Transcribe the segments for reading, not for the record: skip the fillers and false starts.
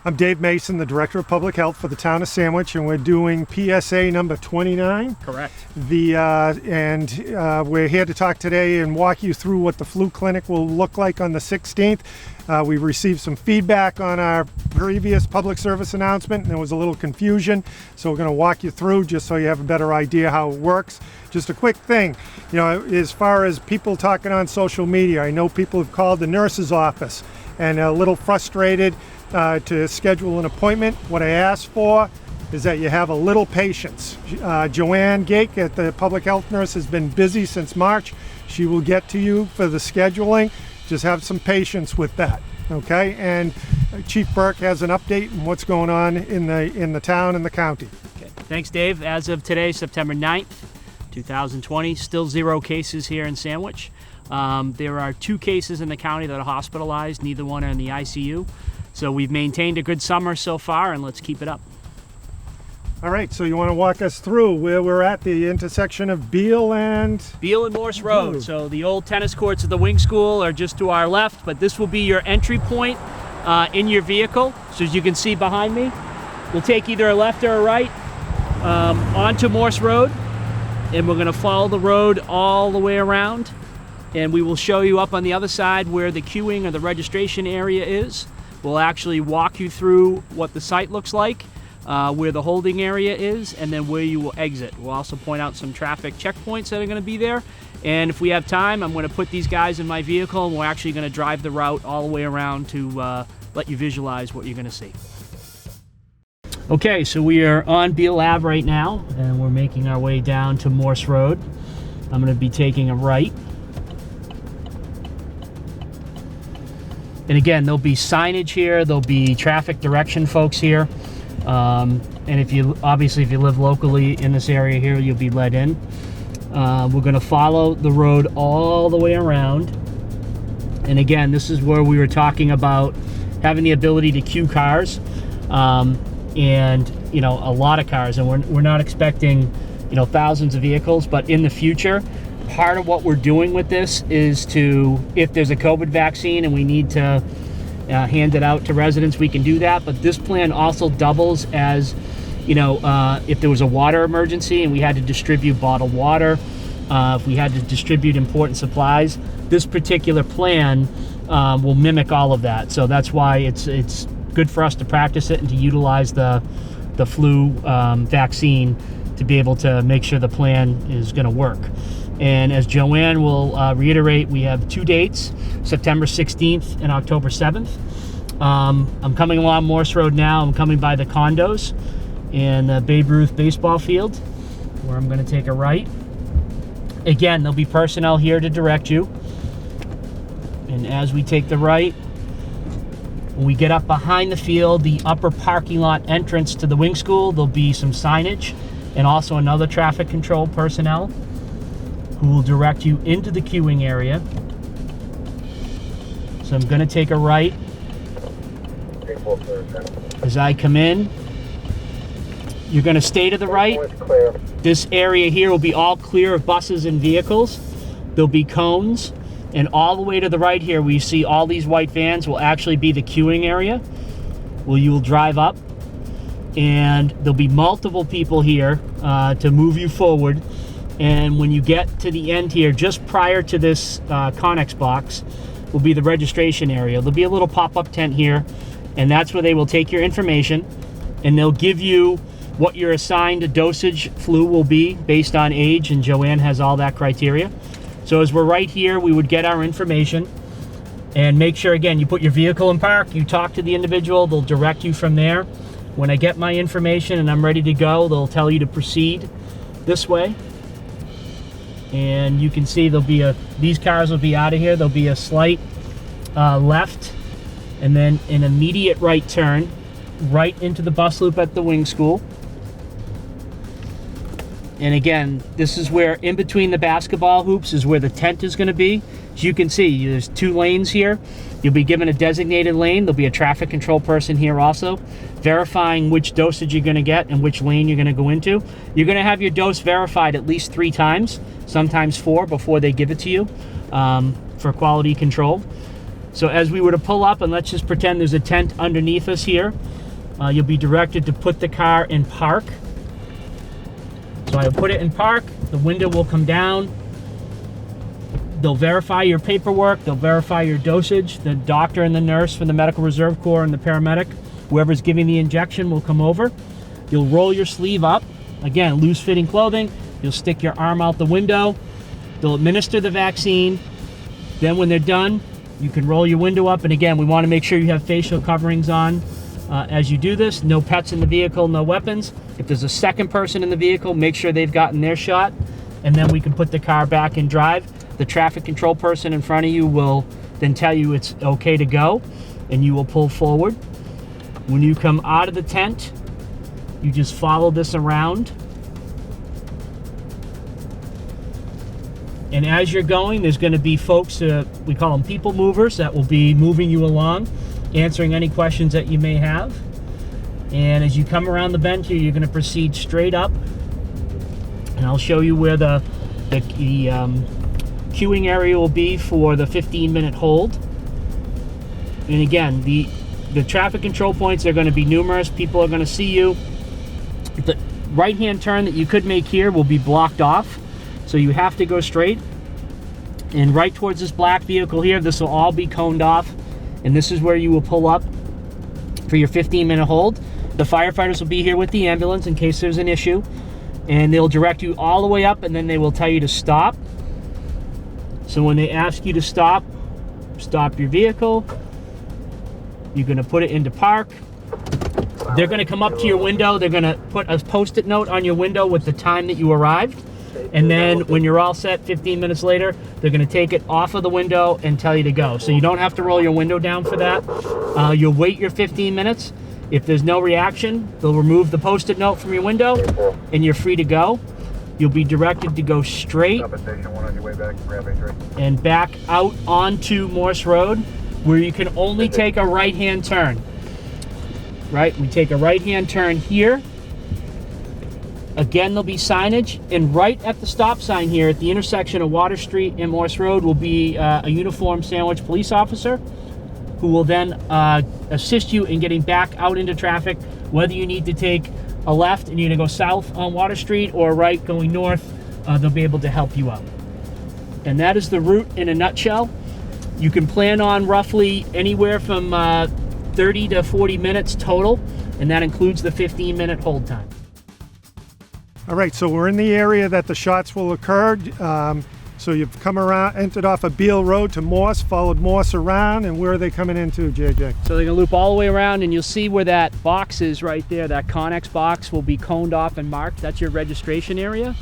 I'm Dave Mason, the Director of Public Health for the town of Sandwich, and we're doing PSA number 29. Correct. We're here to talk today and walk you through what the flu clinic will look like on the 16th. We received some feedback on our previous public service announcement, and there was a little confusion. So we're going to walk you through just so you have a better idea how it works. Just a quick thing, as far as people talking on social media, I know people have called the nurse's office and are a little frustrated to schedule an appointment. What I ask for is that you have a little patience. Joanne Gake at the public health nurse has been busy since March. She will get to you for the scheduling. Just have some patience with that, okay? And Chief Burke has an update on what's going on in the town and the county. Okay. Thanks, Dave. As of today, September 9th, 2020, still 0 cases here in Sandwich. There are 2 cases in the county that are hospitalized, neither one are in the ICU. So we've maintained a good summer so far, and let's keep it up. All right, so you want to walk us through where we're at the intersection of Beale and Morse Road. So the old tennis courts of the Wing School are just to our left, but this will be your entry point in your vehicle. So as you can see behind me, we'll take either a left or a right onto Morse Road, and we're going to follow the road all the way around, and we will show you up on the other side where the queuing or the registration area is. We'll actually walk you through what the site looks like, where the holding area is, and then where you will exit. We'll also point out some traffic checkpoints that are going to be there. And if we have time, I'm going to put these guys in my vehicle, and we're actually going to drive the route all the way around to let you visualize what you're going to see. Okay, so we are on Beale Ave right now, and we're making our way down to Morse Road. I'm going to be taking a right. And again, there'll be signage here, there'll be traffic direction folks here. And if you live locally in this area here, you'll be led in. We're gonna follow the road all the way around. And again, this is where we were talking about having the ability to queue cars, and a lot of cars. And we're not expecting, thousands of vehicles, but in the future, part of what we're doing with this is if there's a COVID vaccine and we need to hand it out to residents, we can do that. But this plan also doubles as, if there was a water emergency and we had to distribute bottled water, if we had to distribute important supplies, this particular plan will mimic all of that. So that's why it's good for us to practice it and to utilize the flu vaccine to be able to make sure the plan is going to work. And as Joanne will reiterate, we have 2 dates, September 16th and October 7th. I'm coming along Morse Road now. I'm coming by the condos and the Babe Ruth baseball field, where I'm going to take a right. Again, there'll be personnel here to direct you. And as we take the right, when we get up behind the field, the upper parking lot entrance to the Wing School, there'll be some signage and also another traffic control personnel who will direct you into the queuing area. So I'm going to take a right. As I come in, you're going to stay to the right. This area here will be all clear of buses and vehicles. There'll be cones, and all the way to the right here, where you see all these white vans, will actually be the queuing area, where you will drive up, and there'll be multiple people here to move you forward. And when you get to the end here, just prior to this Connex box, will be the registration area. There'll be a little pop-up tent here, and that's where they will take your information, and they'll give you what your assigned dosage flu will be based on age, and Joanne has all that criteria. So as we're right here, we would get our information, and make sure, again, you put your vehicle in park, you talk to the individual, they'll direct you from there. When I get my information and I'm ready to go, they'll tell you to proceed this way. And you can see these cars will be out of here. There'll be a slight left, and then an immediate right turn right into the bus loop at the Wing School. And again, this is where, in between the basketball hoops, is where the tent is going to be. As you can see, there's 2 lanes here. You'll be given a designated lane. There'll be a traffic control person here also, verifying which dosage you're going to get and which lane you're going to go into. You're going to have your dose verified at least 3 times, sometimes 4, before they give it to you for quality control. So as we were to pull up, and let's just pretend there's a tent underneath us here, you'll be directed to put the car in park. So I'll put it in park, the window will come down, they'll verify your paperwork, they'll verify your dosage, the doctor and the nurse from the Medical Reserve Corps and the paramedic, whoever's giving the injection will come over. You'll roll your sleeve up, again, loose fitting clothing, you'll stick your arm out the window, they'll administer the vaccine, then when they're done, you can roll your window up, and again, we want to make sure you have facial coverings on as you do this. No pets in the vehicle, no weapons. If there's a second person in the vehicle, make sure they've gotten their shot, and then we can put the car back in drive. The traffic control person in front of you will then tell you it's okay to go, and you will pull forward. When you come out of the tent, you just follow this around. And as you're going, there's going to be folks, we call them people movers, that will be moving you along, answering any questions that you may have. And as you come around the bend here, you're going to proceed straight up. And I'll show you where the queuing area will be for the 15-minute hold. And again, the traffic control points are going to be numerous. People are going to see you. The right-hand turn that you could make here will be blocked off. So you have to go straight and right towards this black vehicle here. This will all be coned off, and this is where you will pull up for your 15-minute hold. The firefighters will be here with the ambulance in case there's an issue, and they'll direct you all the way up, and then they will tell you to stop. So when they ask you to stop your vehicle. You're going to put it into park. They're going to come up to your window. They're going to put a Post-it note on your window with the time that you arrived. And then when you're all set 15 minutes later, they're going to take it off of the window and tell you to go. So you don't have to roll your window down for that. You'll wait your 15 minutes. If there's no reaction, they'll remove the Post-it note from your window and you're free to go. You'll be directed to go straight and back out onto Morse Road, where you can only take a right-hand turn. Right? We take a right-hand turn here. Again, there'll be signage, and right at the stop sign here at the intersection of Water Street and Morse Road will be a uniformed sandwich police officer who will then assist you in getting back out into traffic, whether you need to take a left and you're gonna go south on Water Street or right going north. They'll be able to help you out. And that is the route in a nutshell. You can plan on roughly anywhere from 30 to 40 minutes total, and that includes the 15-minute hold time. All right, so we're in the area that the shots will occur. So you've come around, entered off of Beale Road to Morse, followed Morse around, and where are they coming into, JJ? So they're gonna loop all the way around, and you'll see where that box is right there. That Connex box will be coned off and marked. That's your registration area.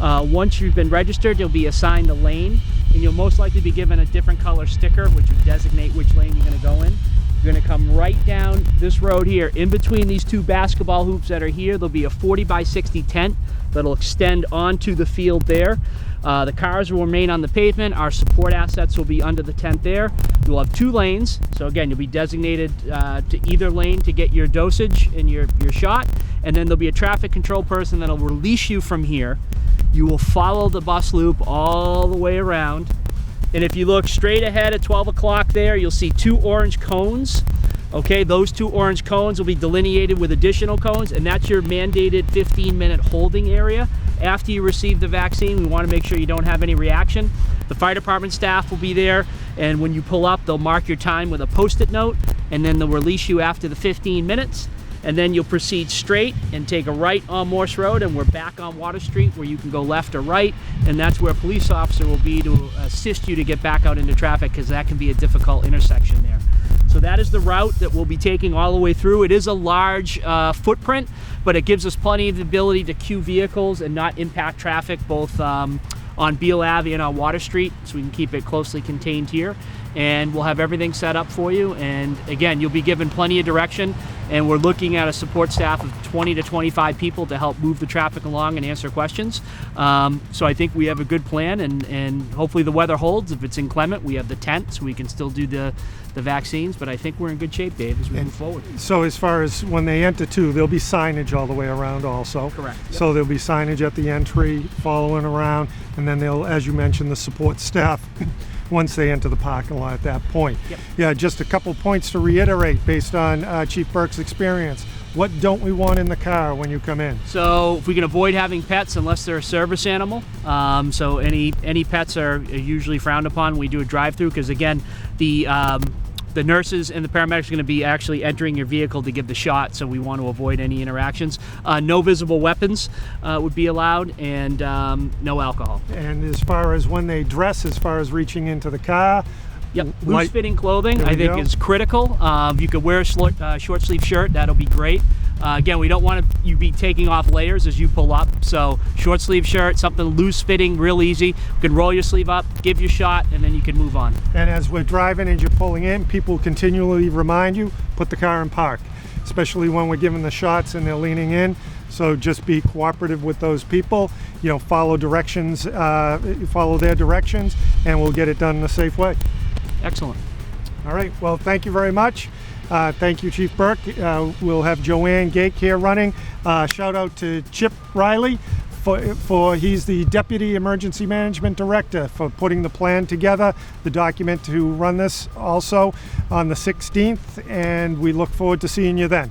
Once you've been registered, you'll be assigned a lane, and you'll most likely be given a different color sticker, which will designate which lane you're gonna go in. You're gonna come right down this road here. In between these two basketball hoops that are here, there'll be a 40 by 60 tent that'll extend onto the field there. The cars will remain on the pavement. Our support assets will be under the tent there. You'll have 2 lanes. So again, you'll be designated to either lane to get your dosage and your shot. And then there'll be a traffic control person that'll release you from here. You will follow the bus loop all the way around. And if you look straight ahead at 12 o'clock there, you'll see 2 orange cones. Okay, those 2 orange cones will be delineated with additional cones, and that's your mandated 15-minute holding area. After you receive the vaccine, we want to make sure you don't have any reaction. The fire department staff will be there, and when you pull up, they'll mark your time with a Post-it note, and then they'll release you after the 15 minutes. And then you'll proceed straight and take a right on Morse Road, and we're back on Water Street where you can go left or right, and that's where a police officer will be to assist you to get back out into traffic, because that can be a difficult intersection there. So that is the route that we'll be taking all the way through. It is a large footprint, but it gives us plenty of the ability to queue vehicles and not impact traffic both on Beale Ave and on Water Street, so we can keep it closely contained here. And we'll have everything set up for you. And again, you'll be given plenty of direction, and we're looking at a support staff of 20 to 25 people to help move the traffic along and answer questions. So I think we have a good plan, and hopefully the weather holds. If it's inclement, we have the tent, so we can still do the vaccines, but I think we're in good shape, Dave, as we move forward. So as far as when they enter too, there'll be signage all the way around also. Correct. Yep. So there'll be signage at the entry, following around, and then they'll, as you mentioned, the support staff once they enter the parking lot at that point. Yep. Yeah, just a couple points to reiterate based on Chief Burke's experience. What don't we want in the car when you come in? So if we can avoid having pets unless they're a service animal, so any pets are usually frowned upon when we do a drive-through, because again, the nurses and the paramedics are going to be actually entering your vehicle to give the shot, so we want to avoid any interactions. No visible weapons would be allowed, and no alcohol. And as far as when they dress, as far as reaching into the car, Yep, loose-fitting clothing I think go. is critical. You could wear a short-sleeve shirt, that'll be great. Again, we don't want you be taking off layers as you pull up, so short-sleeve shirt, something loose-fitting, real easy. You can roll your sleeve up, give your shot, and then you can move on. And as we're driving, as you're pulling in, people continually remind you, put the car in park, especially when we're giving the shots and they're leaning in. So just be cooperative with those people, you know, follow directions, follow their directions, and we'll get it done in a safe way. Excellent. All right, well, thank you very much. Thank you, Chief Burke. We'll have Joanne Gake here running. Shout out to Chip Riley for he's the Deputy Emergency Management Director, for putting the plan together, the document to run this also on the 16th, and we look forward to seeing you then.